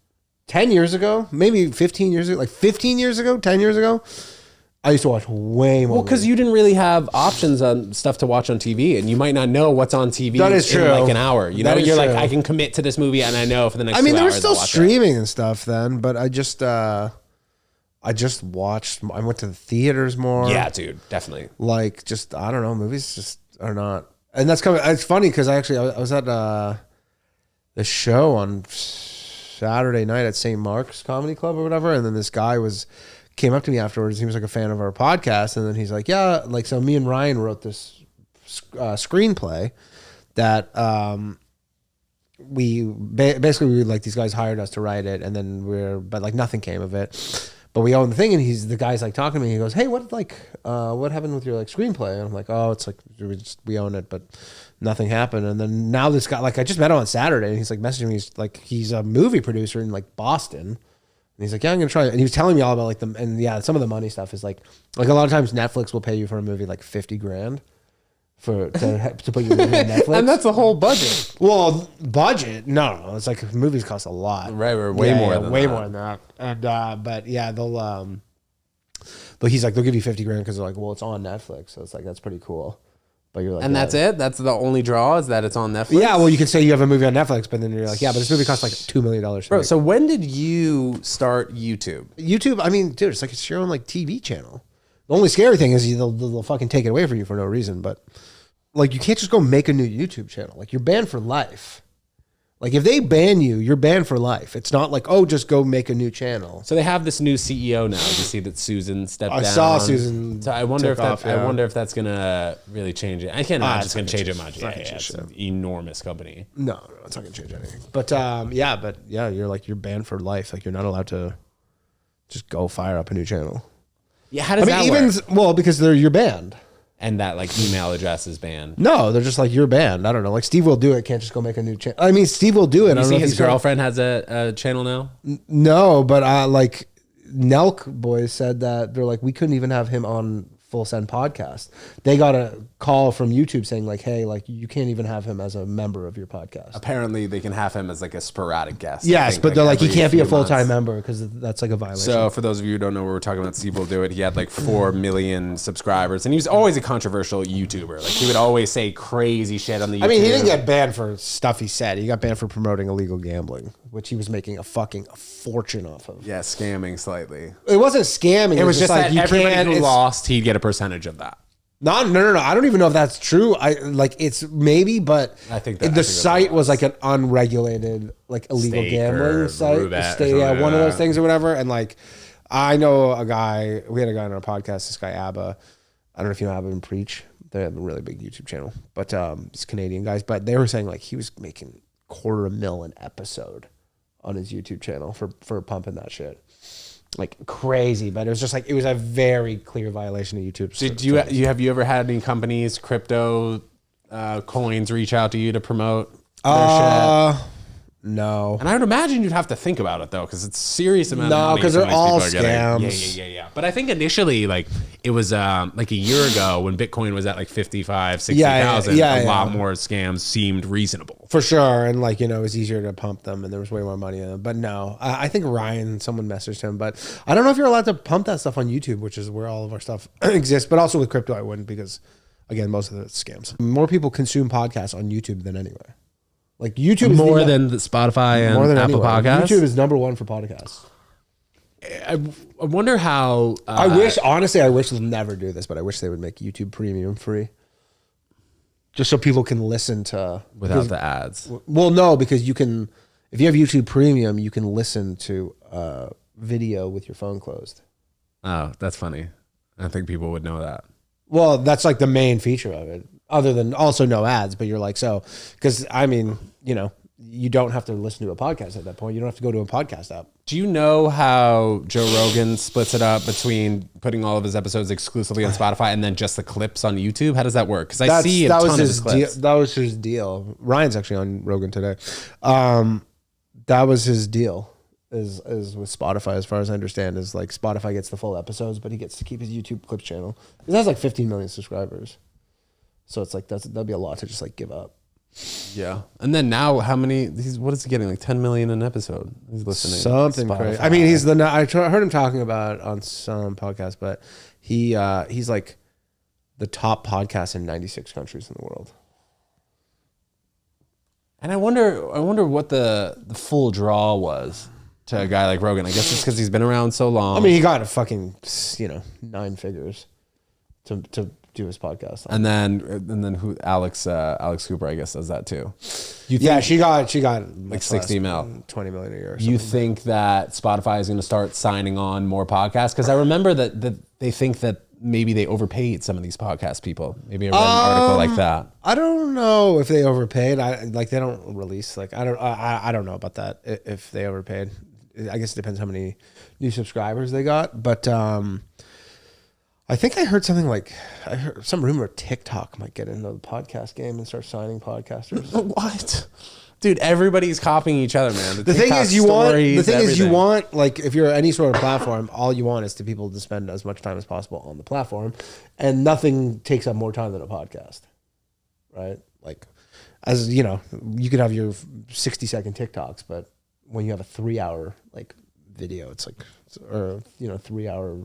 10 years ago, maybe 15 years ago, like 15 years ago, 10 years ago. I used to watch way more. well, because you didn't really have options on stuff to watch on TV, and you might not know what's on TV. That is true. In like an hour. You know, That is you're like, true. I can commit to this movie, and I know for the next. I mean, 2 there was hours still I'll watch it. streaming and stuff then, but I just watched. I went to the theaters more. Yeah, dude, definitely. Like, just I don't know, movies just are not. And that's coming. It's funny because I was at the show on Saturday night at St. Mark's Comedy Club or whatever, and then this guy came up to me afterwards. He was like a fan of our podcast, and then he's like, yeah, like so me and Ryan wrote this screenplay that we basically like these guys hired us to write it, and then but like nothing came of it. But we own the thing, and the guy's like talking to me. He goes, "Hey, what happened with your like screenplay?" And I'm like, "Oh, it's like we own it, but nothing happened." And then now this guy, like I just met him on Saturday, and he's like messaging me. He's a movie producer in like Boston, and he's like, "Yeah, I'm gonna try it." And he was telling me all about like some of the money stuff is like a lot of times Netflix will pay you for a movie like $50,000 to put your movie on Netflix, And that's the whole budget. well, budget? No, it's like movies cost a lot, Right, way more than that. And but yeah, he's like they'll give you $50,000 because they're like, well, it's on Netflix, so it's like that's pretty cool. But you're like, And yeah. that's it. That's the only draw is that it's on Netflix. Yeah, well, you can say you have a movie on Netflix, but then you're like, yeah, but this movie costs like $2 million. Bro, so when did you start YouTube? YouTube, I mean, dude, it's your own like TV channel. The only scary thing is they'll fucking take it away from you for no reason. But like, you can't just go make a new YouTube channel. Like, you're banned for life. Like, if they ban you, you're banned for life. It's not like, oh, just go make a new channel. So they have this new CEO now. Did you see that Susan stepped down? I saw Susan. So I wonder took off, I wonder if that's gonna really change it. I can't imagine it's gonna change it much. It's not Yeah, gonna it's change an enormous company. No, it's not gonna change anything. But yeah, you're banned for life. Like, you're not allowed to just go fire up a new channel. Yeah, how does that work? Well, because you're banned. And that like email address is banned. No, they're just like, you're banned. I don't know. Like, Steve will do it. Can't just go make a new channel. I mean, Steve will do it. You I don't see know if his he's girlfriend has a channel now? No, but like Nelk boys said that they're like, we couldn't even have him on Full Send podcast. They got a call from YouTube saying like, hey, like you can't even have him as a member of your podcast. Apparently they can have him as like a sporadic guest. I Yes, think, but they're like, he every can't be a few full-time months. member because that's like a violation. So for those of you who don't know what we're talking about, Steve will do it. He had like 4 million subscribers, and he was always a controversial YouTuber. Like he would always say crazy shit on the YouTube. I mean, he didn't get banned for stuff he said. He got banned for promoting illegal gambling, which he was making a fucking fortune off of. Yeah, scamming slightly. It wasn't scamming. It was just like that you everybody can't. who It's, lost, he'd get a percentage of that. No. I don't even know if that's true. It's maybe, but I think the that's site what was like an unregulated, like illegal Stake gambling or site. roulette or State, something yeah, like one of those that. things or whatever. And like, I know a guy. We had a guy on our podcast. This guy Abba. I don't know if you know Abba and Preach. They have a really big YouTube channel, but he's Canadian guys. But they were saying like he was making $250,000 an episode on his YouTube channel for pumping that shit. Like crazy, but it was just like it was a very clear violation of YouTube. Did you have you ever had any companies, crypto coins, reach out to you to promote their shit? No. And I would imagine you'd have to think about it though, because it's a serious amount of money. No, because some they're of these all people are getting. scams. Yeah. But I think initially, like it was like a year ago when Bitcoin was at like 55, 60,000. Yeah, a lot more scams seemed reasonable. For sure. And like, it was easier to pump them and there was way more money in them. But no, I think Ryan, someone messaged him, but I don't know if you're allowed to pump that stuff on YouTube, which is where all of our stuff exists. But also with crypto, I wouldn't because, again, most of it's scams. More people consume podcasts on YouTube than anywhere. Like YouTube is More than the Spotify and Apple anywhere. Podcasts? YouTube is #1 for podcasts. I wonder how... I wish they'll never do this, but I wish they would make YouTube Premium free. Just so people can listen to... without the ads. Well, no, because you can... If you have YouTube Premium, you can listen to video with your phone closed. Oh, that's funny. I think people would know that. Well, that's like the main feature of it. Other than also no ads, but you're like, so... Because, I mean, you don't have to listen to a podcast at that point. You don't have to go to a podcast app. Do you know how Joe Rogan splits it up between putting all of his episodes exclusively on Spotify and then just the clips on YouTube? How does that work? Because I see a ton of his clips. That was his deal. Ryan's actually on Rogan today. That was his deal. Is with Spotify, as far as I understand, is like Spotify gets the full episodes, but he gets to keep his YouTube clips channel. It has like 15 million subscribers, so it's like that'd be a lot to just like give up. Yeah, and then now, how many? What is he getting? Like 10 million an episode. He's listening. Something crazy. I mean, I heard him talking about on some podcast, but he's like the top podcast in 96 countries in the world. And I wonder what the full draw was to a guy like Rogan. I guess it's because he's been around so long. I mean, he got a fucking 9 figures to do his podcast on. And then who Alex Cooper, I guess, does that too. She got like 60 mil, 20 million a year. Or you think that Spotify is going to start signing on more podcasts? Because I remember that they think that maybe they overpaid some of these podcast people. Maybe I read an article like that. I don't know if they overpaid. They don't release. I don't know about that. If they overpaid, I guess it depends how many new subscribers they got. But I think I heard something like some rumor TikTok might get into the podcast game and start signing podcasters. What? Dude, everybody's copying each other, man. The thing is, you want like if you're any sort of platform, all you want is to people to spend as much time as possible on the platform, and nothing takes up more time than a podcast, right? Like, as you know, you could have your 60-second TikToks, but when you have a 3-hour like video, it's like, or 3-hour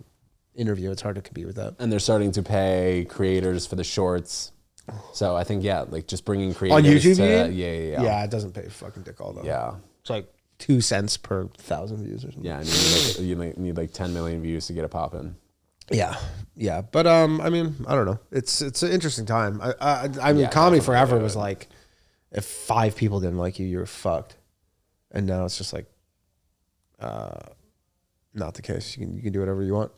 interview, it's hard to compete with that. And they're starting to pay creators for the shorts. So I think, like just bringing creators on YouTube, yeah, it doesn't pay fucking dick all though. Yeah, it's like 2 cents per 1,000 views or something. Yeah, and you need like 10 million views to get it popping. Yeah, but I mean, I don't know. It's an interesting time. I mean, comedy forever was like, if 5 people didn't like you, were fucked, and now it's just like, not the case. You can do whatever you want.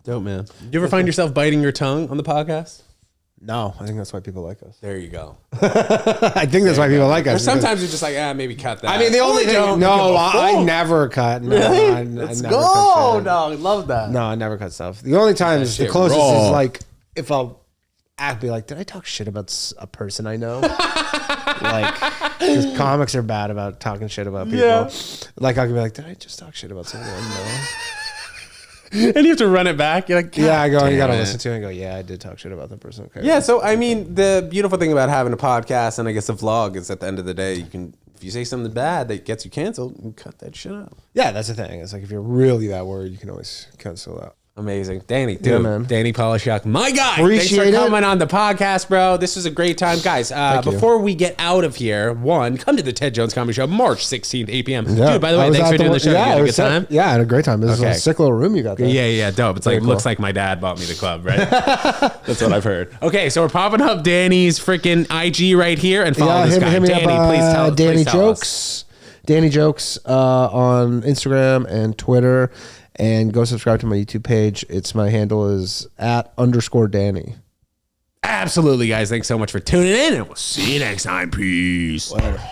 Dope, man. You ever find yourself biting your tongue on the podcast? No, I think that's why people like us. There you go. I think that's why people like us. Or sometimes you're just like, maybe cut that. I mean, the only thing, no, I never cut. No, really? Let's go. No, I love that. No, I never cut stuff. The only time is the closest is like if I'll be like, did I talk shit about a person I know? Like, because comics are bad about talking shit about people. Yeah. Like, I could be like, did I just talk shit about someone I know? And you have to run it back. You're like, yeah, I go, you got to listen to it and go, yeah, I did talk shit about that person. Okay. Yeah, so, I mean, the beautiful thing about having a podcast and I guess a vlog is at the end of the day, you can, if you say something bad that gets you canceled, you can cut that shit out. Yeah, that's the thing. It's like, if you're really that worried, you can always cancel that. Amazing. Danny, dude. Yeah, man. Danny Polishchuk, my guy. Appreciate Thanks for coming on the podcast, bro. This was a great time. Guys, before we get out of here, come to the Ted Jones Comedy Show, March 16th, 8 p.m. Yeah. Dude, by the way, thanks for doing the show. Yeah, you had a good time? Yeah, I had a great time. This is a sick little room you got there. Yeah, dope. It's like, looks like my dad bought me the club, right? That's what I've heard. Okay, so we're popping up Danny's freaking IG right here and follow this guy. Hit me Danny, up, please tell Danny us. Jokes. Danny Jokes on Instagram and Twitter. And go subscribe to my YouTube page. My handle is @_Danny. Absolutely, guys. Thanks so much for tuning in, and we'll see you next time. Peace. Later.